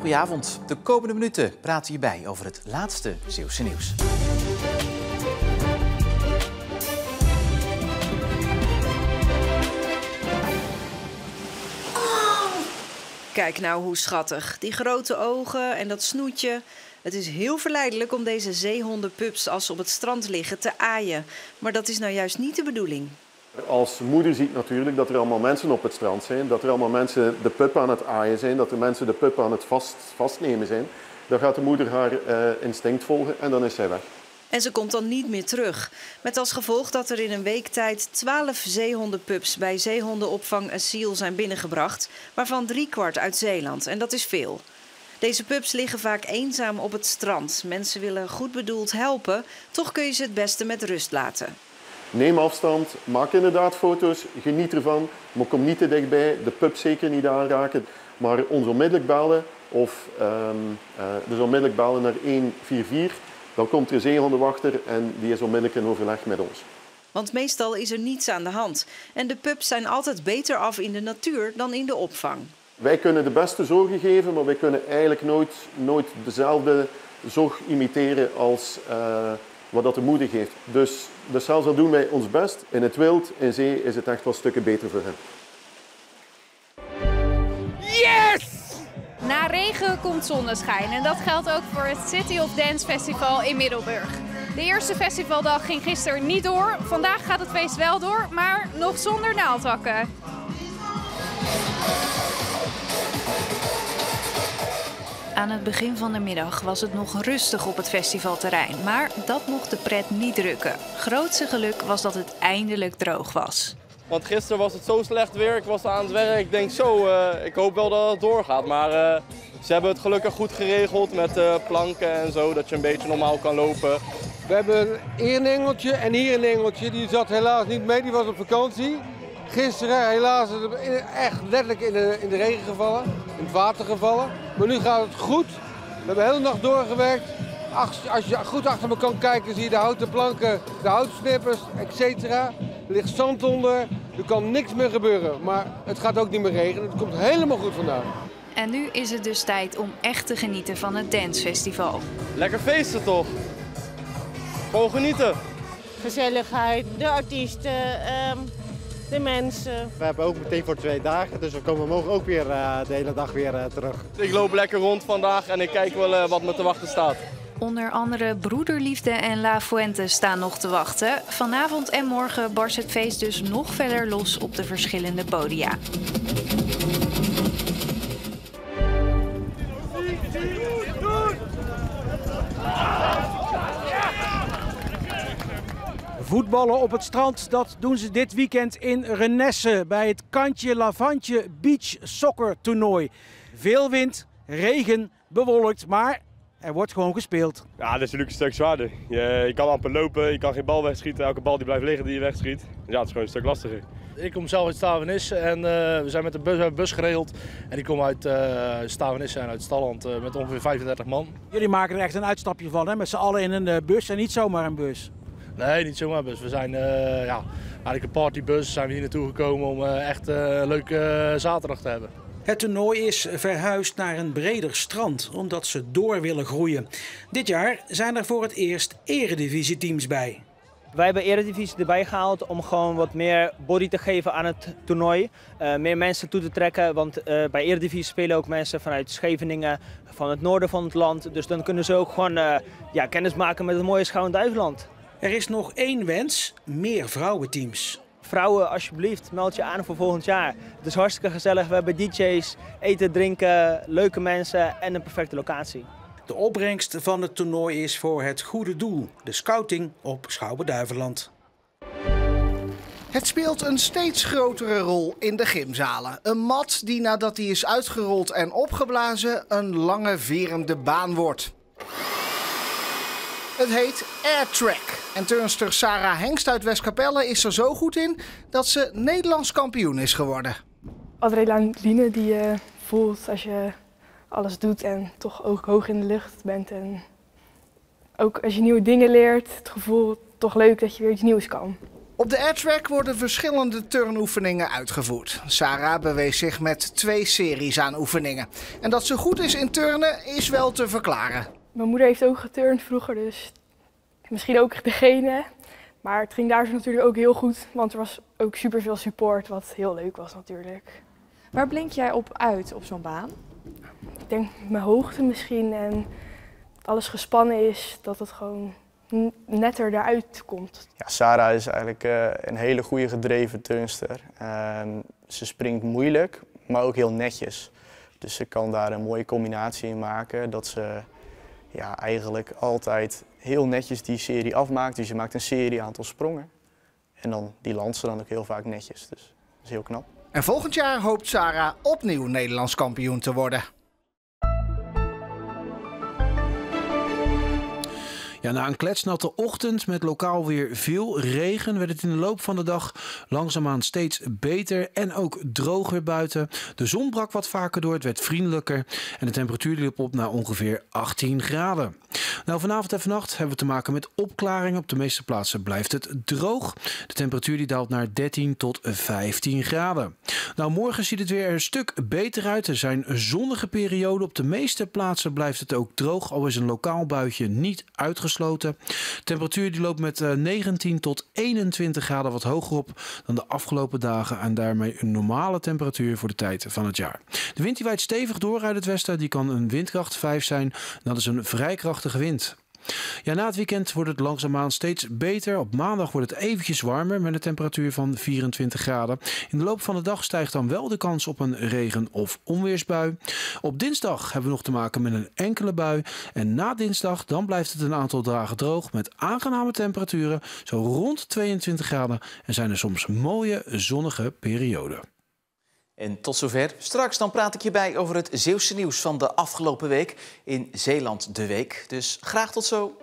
Goedenavond. De komende minuten praten we hierbij over het laatste Zeeuwse nieuws. Kijk nou hoe schattig. Die grote ogen en dat snoetje. Het is heel verleidelijk om deze zeehondenpups als ze op het strand liggen te aaien. Maar dat is nou juist niet de bedoeling. Als moeder ziet natuurlijk dat er allemaal mensen op het strand zijn. Dat er allemaal mensen de pup aan het aaien zijn. Dat er mensen de pup aan het vastnemen zijn. Dan gaat de moeder haar instinct volgen en dan is zij weg. En ze komt dan niet meer terug. Met als gevolg dat er in een week tijd 12 zeehondenpups bij zeehondenopvang Asiel zijn binnengebracht. Waarvan 3/4 uit Zeeland. En dat is veel. Deze pups liggen vaak eenzaam op het strand. Mensen willen goed bedoeld helpen. Toch kun je ze het beste met rust laten. Neem afstand, maak inderdaad foto's, geniet ervan. Maar kom niet te dichtbij, de pup zeker niet aanraken. Maar ons onmiddellijk bellen of dus onmiddellijk bellen naar 144. Dan komt er een zeehondenwachter en die is onmiddellijk in overleg met ons. Want meestal is er niets aan de hand. En de pups zijn altijd beter af in de natuur dan in de opvang. Wij kunnen de beste zorgen geven, maar wij kunnen eigenlijk nooit dezelfde zorg imiteren als wat dat de moeder geeft. Dus zelfs al doen wij ons best. In het wild, in zee, is het echt wel stukken beter voor hen. Yes! Na regen komt zonneschijn en dat geldt ook voor het City of Dance Festival in Middelburg. De eerste festivaldag ging gisteren niet door. Vandaag gaat het feest wel door, maar nog zonder naaldhakken. Aan het begin van de middag was het nog rustig op het festivalterrein. Maar dat mocht de pret niet drukken. Grootste geluk was dat het eindelijk droog was. Want gisteren was het zo slecht weer, ik was aan het werk. Ik denk zo, ik hoop wel dat het doorgaat. Maar ze hebben het gelukkig goed geregeld met planken en zo, dat je een beetje normaal kan lopen. We hebben hier een engeltje en hier een engeltje. Die zat helaas niet mee, die was op vakantie. Gisteren helaas is het echt letterlijk in de regen gevallen, in het water gevallen. Maar nu gaat het goed. We hebben de hele nacht doorgewerkt. Als je goed achter me kan kijken, zie je de houten planken, de houtsnippers, etc. Er ligt zand onder, er kan niks meer gebeuren. Maar het gaat ook niet meer regenen, het komt helemaal goed vandaan. En nu is het dus tijd om echt te genieten van het dancefestival. Lekker feesten toch? Gewoon genieten. Gezelligheid, de artiesten, de mensen. We hebben ook meteen voor 2 dagen, dus we mogen ook weer de hele dag weer terug. Ik loop lekker rond vandaag en ik kijk wel wat me te wachten staat. Onder andere Broederliefde en La Fuente staan nog te wachten. Vanavond en morgen barst het feest dus nog verder los op de verschillende podia. Voetballen op het strand, dat doen ze dit weekend in Renesse bij het Kantje Lavantje Beach Soccer toernooi. Veel wind, regen, bewolkt, maar er wordt gewoon gespeeld. Ja, dat is natuurlijk een stuk zwaarder. Je kan amper lopen, je kan geen bal wegschieten. Elke bal die blijft liggen die je wegschiet. Ja, het is gewoon een stuk lastiger. Ik kom zelf uit Stavenisse en we zijn met de bus geregeld. En die komen uit Stavenisse en uit Stalland met ongeveer 35 man. Jullie maken er echt een uitstapje van, hè? Met z'n allen in een bus en niet zomaar een bus. Nee, niet zomaar bus. We zijn eigenlijk een partybus. Zijn we hier naartoe gekomen om echt een leuke zaterdag te hebben. Het toernooi is verhuisd naar een breder strand, omdat ze door willen groeien. Dit jaar zijn er voor het eerst eredivisieteams bij. Wij hebben Eredivisie erbij gehaald om gewoon wat meer body te geven aan het toernooi. Meer mensen toe te trekken, want bij Eredivisie spelen ook mensen vanuit Scheveningen, van het noorden van het land. Dus dan kunnen ze ook gewoon kennis maken met het mooie Schouwen-Duiveland. Er is nog één wens, meer vrouwenteams. Vrouwen, alsjeblieft, meld je aan voor volgend jaar. Het is hartstikke gezellig, we hebben DJ's, eten, drinken, leuke mensen en een perfecte locatie. De opbrengst van het toernooi is voor het goede doel, de scouting op Schouwen-Duiveland. Het speelt een steeds grotere rol in de gymzalen. Een mat die nadat hij is uitgerold en opgeblazen een lange verende baan wordt. Het heet Airtrack. En turnster Sarah Hengst uit Westkapelle is er zo goed in dat ze Nederlands kampioen is geworden. Adrenaline die je voelt als je alles doet en toch ook hoog in de lucht bent. En ook als je nieuwe dingen leert, het gevoel toch leuk dat je weer iets nieuws kan. Op de airtrack worden verschillende turnoefeningen uitgevoerd. Sarah bewees zich met 2 series aan oefeningen. En dat ze goed is in turnen is wel te verklaren. Mijn moeder heeft ook geturnd vroeger, dus misschien ook degene. Maar het ging daar natuurlijk ook heel goed, want er was ook superveel support, wat heel leuk was natuurlijk. Waar blink jij op uit op zo'n baan? Ik denk mijn hoogte misschien en dat alles gespannen is, dat het gewoon netter eruit komt. Ja, Sarah is eigenlijk een hele goede gedreven turnster. Ze springt moeilijk, maar ook heel netjes. Dus ze kan daar een mooie combinatie in maken dat ze eigenlijk altijd heel netjes die serie afmaakt. Dus je maakt een serie aantal sprongen en dan die landt ze dan ook heel vaak netjes. Dus dat is heel knap. En volgend jaar hoopt Sarah opnieuw Nederlands kampioen te worden. Ja, na een kletsnatte ochtend met lokaal weer veel regen werd het in de loop van de dag langzaamaan steeds beter en ook droger buiten. De zon brak wat vaker door, het werd vriendelijker en de temperatuur liep op naar ongeveer 18 graden. Nou, vanavond en vannacht hebben we te maken met opklaringen. Op de meeste plaatsen blijft het droog. De temperatuur die daalt naar 13 tot 15 graden. Nou, morgen ziet het weer een stuk beter uit. Er zijn zonnige perioden. Op de meeste plaatsen blijft het ook droog, al is een lokaal buitje niet uitgesloten. De temperatuur die loopt met 19 tot 21 graden wat hoger op dan de afgelopen dagen en daarmee een normale temperatuur voor de tijd van het jaar. De wind die waait stevig door uit het westen. Die kan een windkracht 5 zijn. Dat is een vrij krachtige wind. Ja, na het weekend wordt het langzaamaan steeds beter. Op maandag wordt het eventjes warmer met een temperatuur van 24 graden. In de loop van de dag stijgt dan wel de kans op een regen- of onweersbui. Op dinsdag hebben we nog te maken met een enkele bui. En na dinsdag dan blijft het een aantal dagen droog met aangename temperaturen. Zo rond 22 graden en zijn er soms mooie zonnige perioden. En tot zover. Straks dan praat ik je bij over het Zeeuwse nieuws van de afgelopen week in Zeeland de Week. Dus graag tot zo.